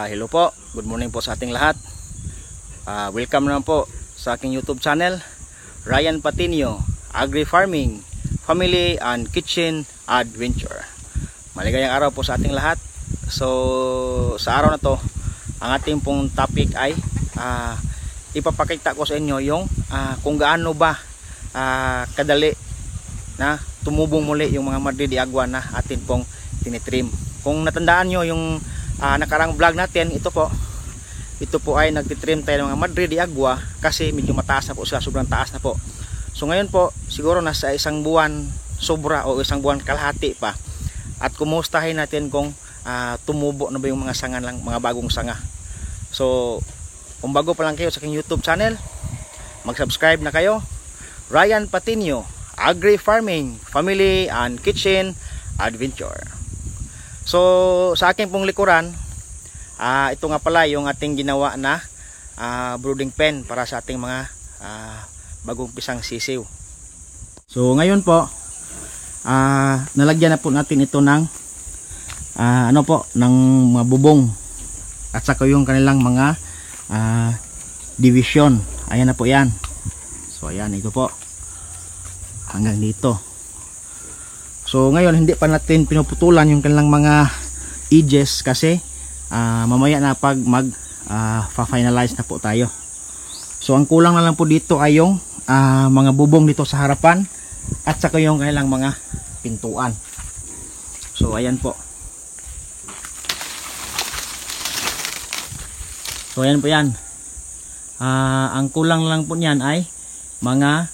Hello po, good morning po sa ating lahat. Welcome naman po sa aking YouTube channel, Ryan Patinio, Agri Farming, Family and Kitchen Adventure. Maligayang araw po sa ating lahat. So sa araw na to, ang ating pong topic ay ipapakita ko sa inyo yung kung gaano ba kadali na tumubong muli yung mga Madre de Agua na atin pong tinitrim. Kung natandaan nyo yung nakarang vlog natin, ito po ay nagtitrim tayo ng mga Madre de Agua kasi medyo mataas na po sila, sobrang taas na po. So ngayon po siguro nasa isang buwan sobra o isang buwan kalahati pa, at kumustahin natin kung tumubo na ba yung mga sanga lang, mga bagong sanga. So kung bago pa lang kayo sa aking YouTube channel, mag-subscribe na kayo. Ryan Patinio, Agri Farming, Family and Kitchen Adventure. So sa aking pong likuran, ito nga pala yung ating ginawa na brooding pen para sa ating mga bagong pisang sisiw. So ngayon po, nalagyan na po natin ito ng ng mga bubong at saka yung kanilang mga division. Ayan na po yan. So ayan, ito po hanggang dito. So ngayon hindi pa natin pinuputulan yung kanilang mga edges kasi mamaya na pag finalize na po tayo. So ang kulang na lang po dito ay yung mga bubong dito sa harapan at saka yung kanilang mga pintuan. So ayan po. So ayan po yan. Ang kulang lang po niyan ay mga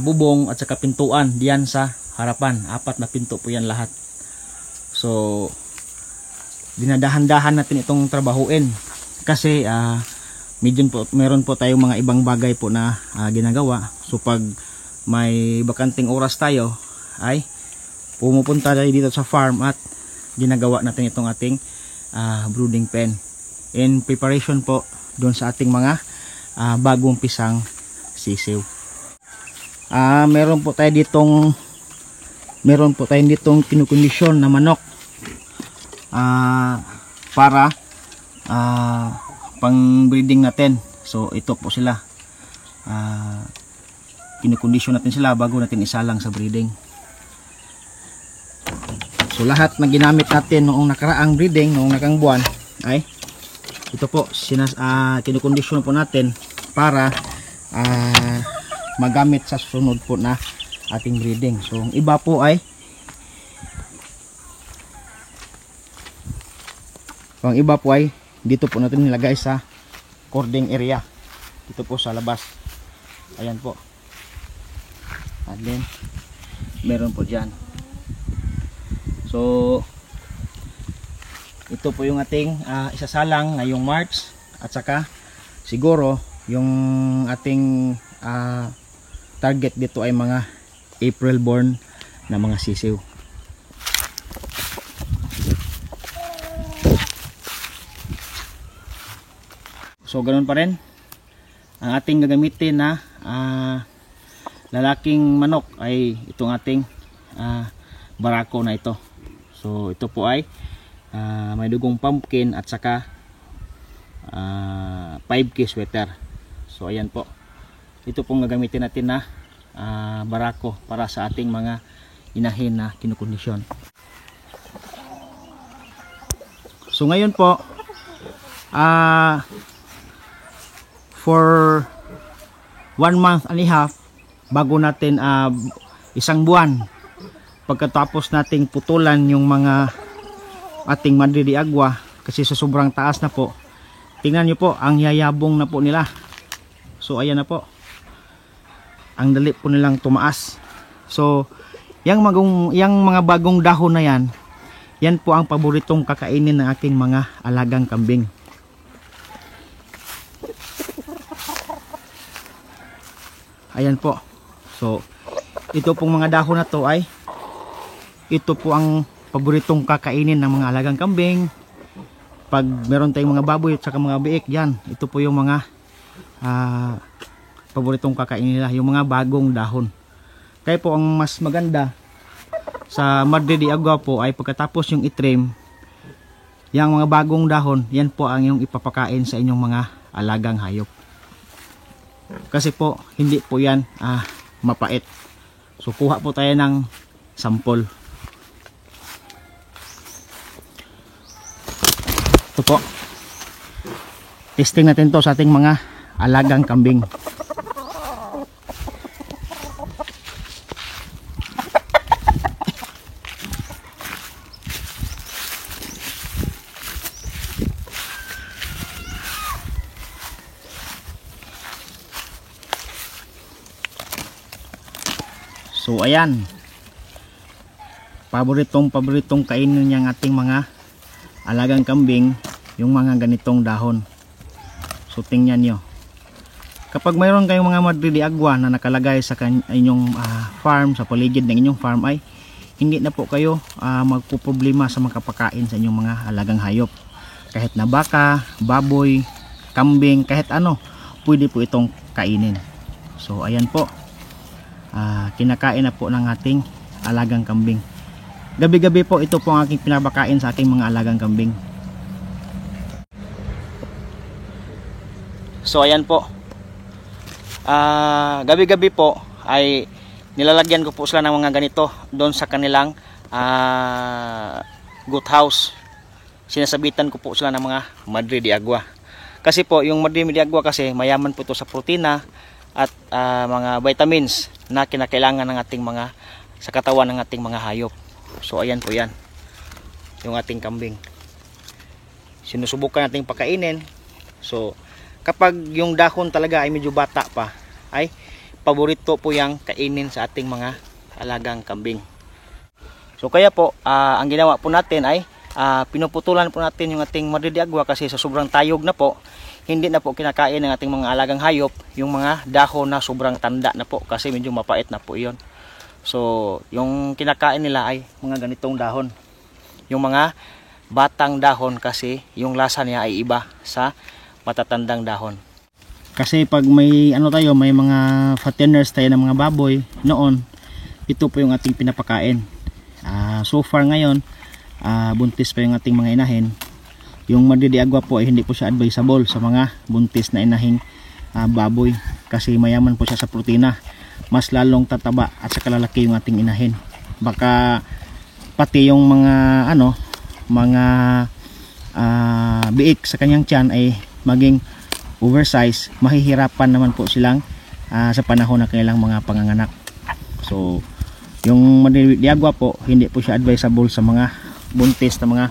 bubong at saka pintuan diyan sa harapan. 4 na pinto po yan lahat. So dinadahan-dahan natin itong trabahuin kasi meron po tayong mga ibang bagay po na ginagawa. So pag may bakanting oras tayo ay pumupunta tayo dito sa farm at ginagawa natin itong ating brooding pen in preparation po doon sa ating mga bagong pisang sisiw. Meron po tayo ditong kinukondisyon na manok para pang breeding natin. So ito po sila, kinukondisyon natin sila bago natin isalang sa breeding. So lahat na ginamit natin noong nakaraang breeding, noong nakang buwan ay ito po, kinukondisyon po natin para magamit sa susunod po na ating breeding. So ang iba po ay dito po natin nilagay sa cording area dito po sa labas. Ayan po. And then meron po dyan. So ito po yung ating isasalang ngayong March, at saka siguro yung ating target dito ay mga April born na mga sisiw. So ganoon pa rin ang ating gagamitin na lalaking manok ay itong ating barako na ito. So ito po ay may dugong pumpkin at saka 5K sweater. So ayan po, ito pong gagamitin natin na barako para sa ating mga inahin na kinukondisyon. So ngayon po for 1 month and a half bago natin isang buwan pagkatapos nating putulan yung mga ating Madre de Agua kasi sa sobrang taas na po, tingnan nyo po ang yayabong na po nila. So ayan na po, ang dali po nilang tumaas. So yung mga bagong dahon na yan po ang paboritong kakainin ng aking mga alagang kambing. Ayan po. So ito pong mga dahon na to ay ito po ang paboritong kakainin ng mga alagang kambing. Pag meron tayong mga baboy at saka mga biik, yan, ito po yung mga paboritong kakainin nila, yung mga bagong dahon. Kaya po ang mas maganda sa Madre de Agua po ay pagkatapos yung itrim, Yang mga bagong dahon, yan po ang yung ipapakain sa inyong mga alagang hayop. Kasi po, hindi po yan mapait. So kuha po tayo ng sample. Ito po. Testing natin to sa ating mga alagang kambing. So ayan, paboritong kainin ng ating mga alagang kambing yung mga ganitong dahon. So tingnan nyo, kapag mayroon kayong mga Madre de Agua na nakalagay sa inyong farm, sa paligid ng inyong farm, ay hindi na po kayo magpuproblema sa makapakain sa inyong mga alagang hayop. Kahit na baka, baboy, kambing, kahit ano, pwede po itong kainin. So ayan po, kinakain na po ng ating alagang kambing. Gabi-gabi po ito po ang aking pinapakain sa aking mga alagang kambing. So ayan po, gabi-gabi po ay nilalagyan ko po sila ng mga ganito doon sa kanilang goat house. Sinasabitan ko po sila ng mga Madre de Agua. Kasi po yung Madre de Agua kasi mayaman po ito sa protina at mga vitamins na kinakailangan ng ating mga sa katawan ng ating mga hayop. So ayan po yan, yung ating kambing. Sinusubukan nating pakainin. So kapag yung dahon talaga ay medyo bata pa, ay paborito po yang kainin sa ating mga alagang kambing. So kaya po ang ginawa po natin ay pinuputulan po natin yung ating Madre de Agua kasi sa sobrang tayog na po, hindi na po kinakain ng ating mga alagang hayop yung mga dahon na sobrang tanda na po kasi medyo mapait na po iyon. So yung kinakain nila ay mga ganitong dahon, yung mga batang dahon, kasi yung lasa niya ay iba sa matatandang dahon. Kasi pag may may mga fatteners tayo ng mga baboy noon, ito po yung ating pinapakain. So far ngayon, buntis pa yung ating mga inahin. Yung Madre de Agua po ay hindi po siya advisable sa mga buntis na inahing baboy kasi mayaman po siya sa protina. Mas lalong tataba at saka lalaki yung ating inahin. Baka pati yung mga mga biik sa kanyang tiyan ay maging oversize, mahihirapan naman po silang sa panahon na kailang mga panganganak. So yung Madre de Agua po hindi po siya advisable sa mga buntis na mga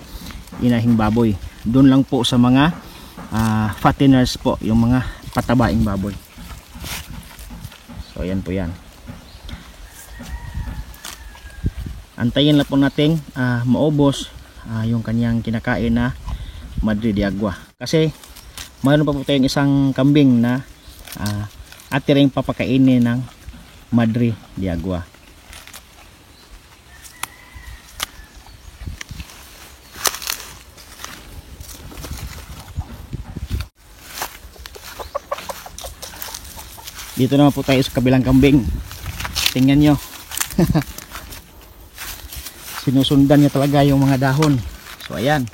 inahing baboy. Doon lang po sa mga fatteners po, yung mga patabaing baboy. So ayan po yan. Antayin lang po natin maubos yung kanyang kinakain na Madre de Agua. Kasi mayroon pa po tayong isang kambing na atiring papakainin ng Madre de Agua. Dito naman po tayo sa kabilang kambing. Tingnan nyo. Sinusundan niya talaga yung mga dahon. So ayan.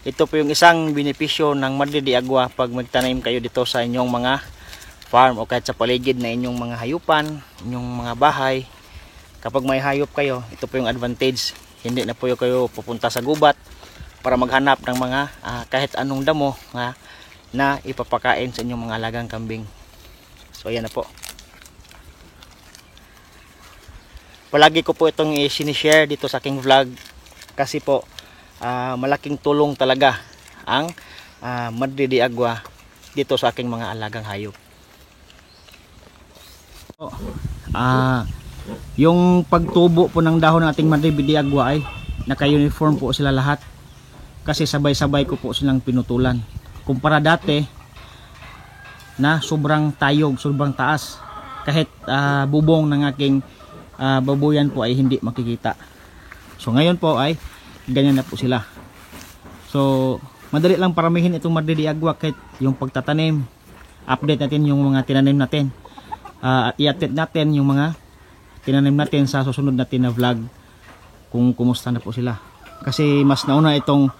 Ito po yung isang benepisyo ng Madre de Agua pag magtanim kayo dito sa inyong mga farm o kahit sa paligid na inyong mga hayupan, inyong mga bahay. Kapag may hayop kayo, ito po yung advantage. Hindi na po kayo pupunta sa gubat para maghanap ng mga kahit anong damo na ipapakain sa inyong mga alagang kambing. So ayan na po. Palagi ko po itong i-share dito sa aking vlog kasi po malaking tulong talaga ang Madre de Agua dito sa aking mga alagang hayop. Yung pagtubo po ng dahon ng ating Madre de Agua ay naka-uniform po sila lahat kasi sabay-sabay ko po silang pinutulan. Kumpara dati na sobrang tayog, sobrang taas, kahit bubong ng aking babuyan po ay hindi makikita. So ngayon po ay ganyan na po sila. So madali lang paramihin itong Madre de Agua kahit yung pagtatanim. Update natin yung mga tinanim natin at i-update natin yung mga tinanim natin sa susunod natin na vlog kung kumusta na po sila. kasi mas nauna itong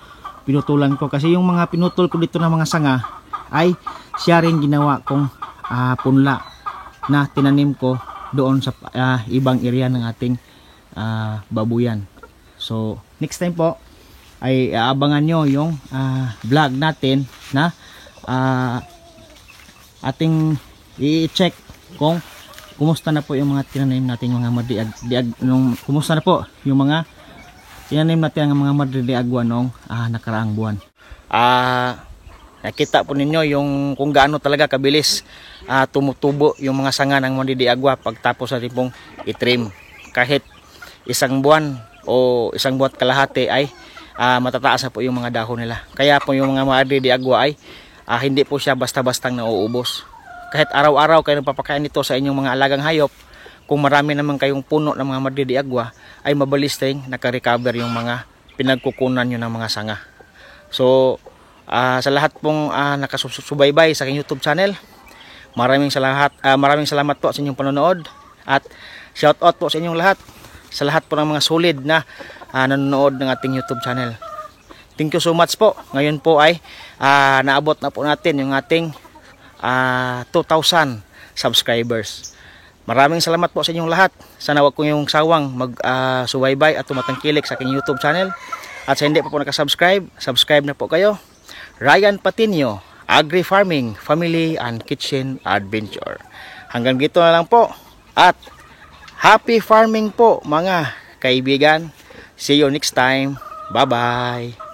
pinutulan ko, kasi yung mga pinutol ko dito ng mga sanga ay siya rin ginawa kong punla na tinanim ko doon sa ibang area ng ating babuyan. So next time po ay aabangan nyo yung vlog natin na ating i-check kung kumusta na po yung mga tinanim natin, yung mga kumusta na po yung mga tinanim natin ang mga madriagwa noong nakaraang buwan. Nakita po ninyo yung kung gaano talaga kabilis tumutubo yung mga sanga ng madriagwa pagtapos natin pong itrim. Kahit isang buwan o isang buwan kalahati ay matataas na po yung mga dahon nila. Kaya po yung mga madriagwa ay hindi po siya basta-bastang nauubos. Kahit araw-araw kayo nagpapakain nito sa inyong mga alagang hayop, kung marami naman kayong puno ng mga madriagwa, ay mabilis rin naka-recover yung mga pinagkukunan nyo ng mga sanga. So sa lahat pong nakasubaybay sa aking YouTube channel, maraming salamat po sa inyong panonood, at shout out po sa inyong lahat, sa lahat po ng mga solid na nanonood ng ating YouTube channel. Thank you so much po. Ngayon po ay naabot na po natin yung ating 2,000 subscribers. Maraming salamat po sa inyong lahat. Sana wag ko yung sawang subaybay at tumatangkilik sa aking YouTube channel. At sa hindi pa po nakasubscribe, subscribe na po kayo. Ryan Patinio, Agri Farming, Family and Kitchen Adventure. Hanggang dito na lang po. At happy farming po mga kaibigan. See you next time. Bye-bye.